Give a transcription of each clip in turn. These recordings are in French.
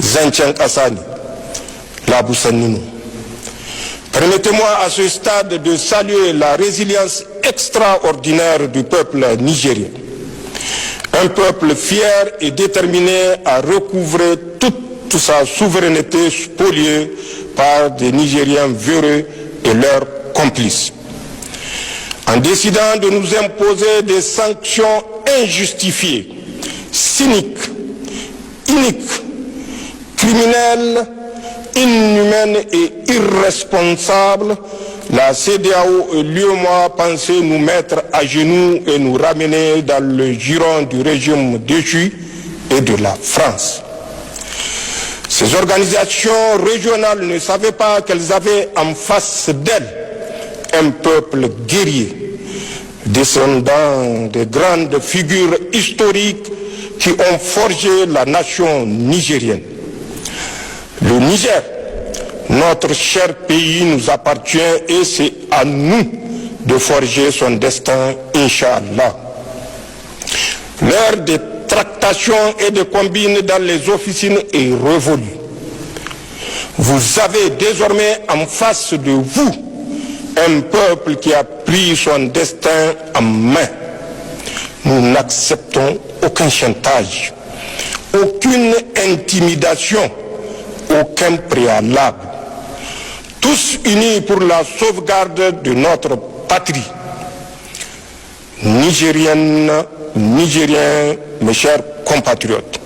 zancen ƙasa ne, labusanninu. Permettez-moi à ce stade de saluer la résilience extraordinaire du peuple nigérien. Un peuple fier et déterminé à recouvrer toute sa souveraineté spoliée par des Nigériens véreux et leurs complices. En décidant de nous imposer des sanctions injustifiées, cyniques, iniques, criminelles, inhumaines et irresponsables, la CEDEAO et l'UEMOA pensaient nous mettre à genoux et nous ramener dans le giron du régime déchu et de la France. Ces organisations régionales ne savaient pas qu'elles avaient en face d'elles un peuple guerrier, descendant des grandes figures historiques qui ont forgé la nation nigérienne. Le Niger, notre cher pays, nous appartient et c'est à nous de forger son destin, Inch'Allah. L'heure des tractations et des combines dans les officines est révolue. Vous avez désormais en face de vous un peuple qui a pris son destin en main. Nous n'acceptons aucun chantage, aucune intimidation, aucun préalable. Tous unis pour la sauvegarde de notre patrie. Nigériennes, Nigériens, mes chers compatriotes,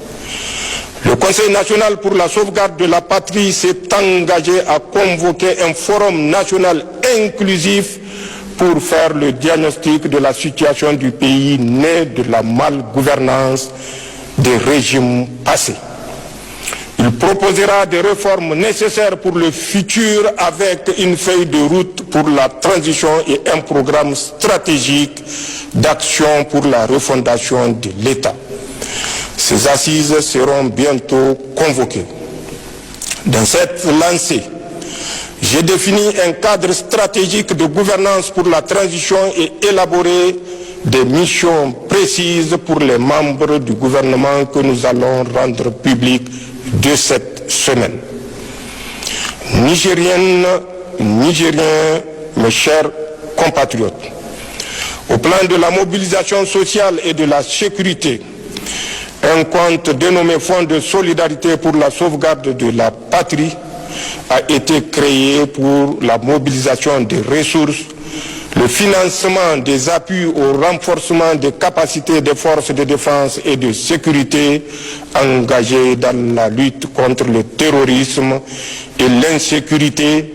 le Conseil national pour la sauvegarde de la patrie s'est engagé à convoquer un forum national inclusif pour faire le diagnostic de la situation du pays né de la malgouvernance des régimes passés. Il proposera des réformes nécessaires pour le futur avec une feuille de route pour la transition et un programme stratégique d'action pour la refondation de l'État. Ces assises seront bientôt convoquées. Dans cette lancée, j'ai défini un cadre stratégique de gouvernance pour la transition et élaboré des missions précises pour les membres du gouvernement que nous allons rendre publiques de cette semaine. Nigériennes, Nigériens, mes chers compatriotes, au plan de la mobilisation sociale et de la sécurité, un compte dénommé Fonds de solidarité pour la sauvegarde de la patrie a été créé pour la mobilisation des ressources, le financement des appuis au renforcement des capacités des forces de défense et de sécurité engagées dans la lutte contre le terrorisme et l'insécurité,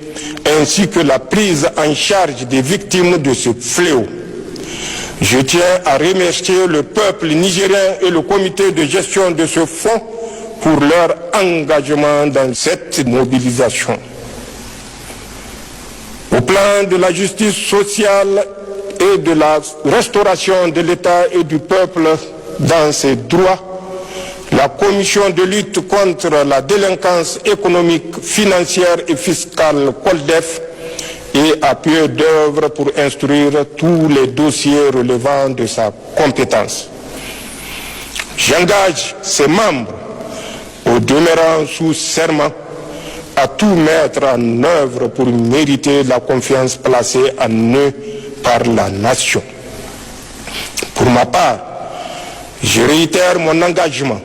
ainsi que la prise en charge des victimes de ce fléau. Je tiens à remercier le peuple nigérien et le comité de gestion de ce fonds pour leur engagement dans cette mobilisation. Au plan de la justice sociale et de la restauration de l'État et du peuple dans ses droits, la commission de lutte contre la délinquance économique, financière et fiscale COLDEF est à pied d'œuvre pour instruire tous les dossiers relevant de sa compétence. J'engage ses membres, au demeurant sous serment, à tout mettre en œuvre pour mériter la confiance placée en eux par la nation. Pour ma part, je réitère mon engagement,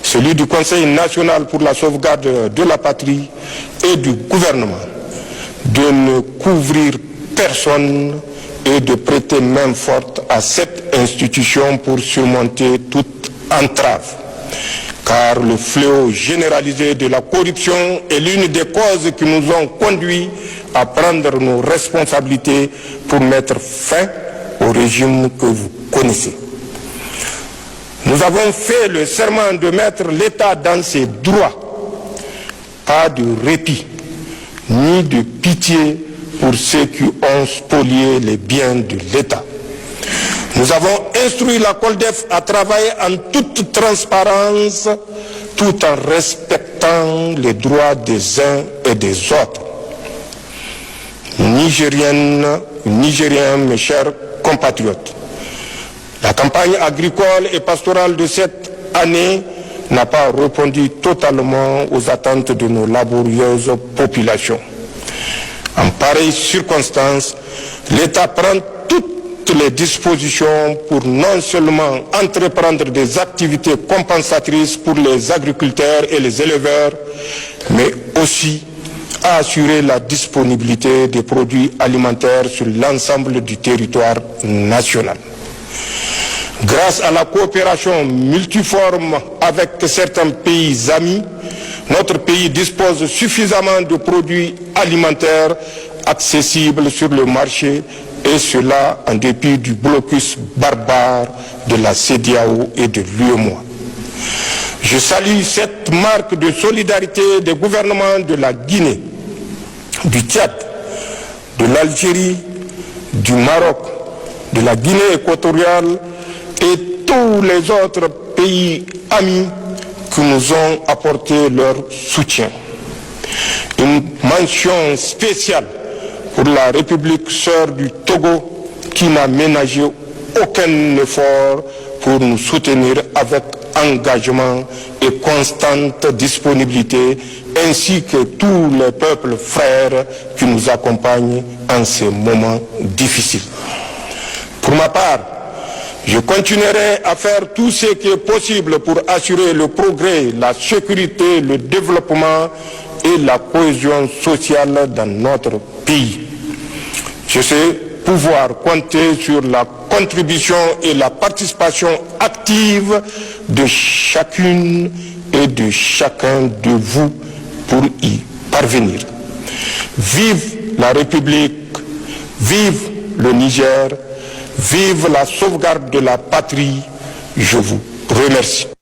celui du Conseil national pour la sauvegarde de la patrie et du gouvernement, de ne couvrir personne et de prêter main forte à cette institution pour surmonter toute entrave. Car le fléau généralisé de la corruption est l'une des causes qui nous ont conduits à prendre nos responsabilités pour mettre fin au régime que vous connaissez. Nous avons fait le serment de mettre l'État dans ses droits, pas de répit, ni de pitié pour ceux qui ont spolié les biens de l'État. Nous avons instruit la COLDEF à travailler en toute transparence tout en respectant les droits des uns et des autres. Nigériennes, Nigériens, mes chers compatriotes, la campagne agricole et pastorale de cette année n'a pas répondu totalement aux attentes de nos laborieuses populations. En pareille circonstance, l'État prend toutes les dispositions pour non seulement entreprendre des activités compensatrices pour les agriculteurs et les éleveurs, mais aussi à assurer la disponibilité des produits alimentaires sur l'ensemble du territoire national. Grâce à la coopération multiforme avec certains pays amis, notre pays dispose suffisamment de produits alimentaires accessibles sur le marché, et cela en dépit du blocus barbare de la CEDEAO et de l'UEMOA. Je salue cette marque de solidarité des gouvernements de la Guinée, du Tchad, de l'Algérie, du Maroc, de la Guinée équatoriale et tous les autres pays amis qui nous ont apporté leur soutien. Une mention spéciale pour la République sœur du Togo qui n'a ménagé aucun effort pour nous soutenir avec engagement et constante disponibilité, ainsi que tous les peuples frères qui nous accompagnent en ces moments difficiles. Pour ma part, je continuerai à faire tout ce qui est possible pour assurer le progrès, la sécurité, le développement et la cohésion sociale dans notre pays. Je sais pouvoir compter sur la contribution et la participation active de chacune et de chacun de vous pour y parvenir. Vive la République, vive le Niger, vive la sauvegarde de la patrie. Je vous remercie.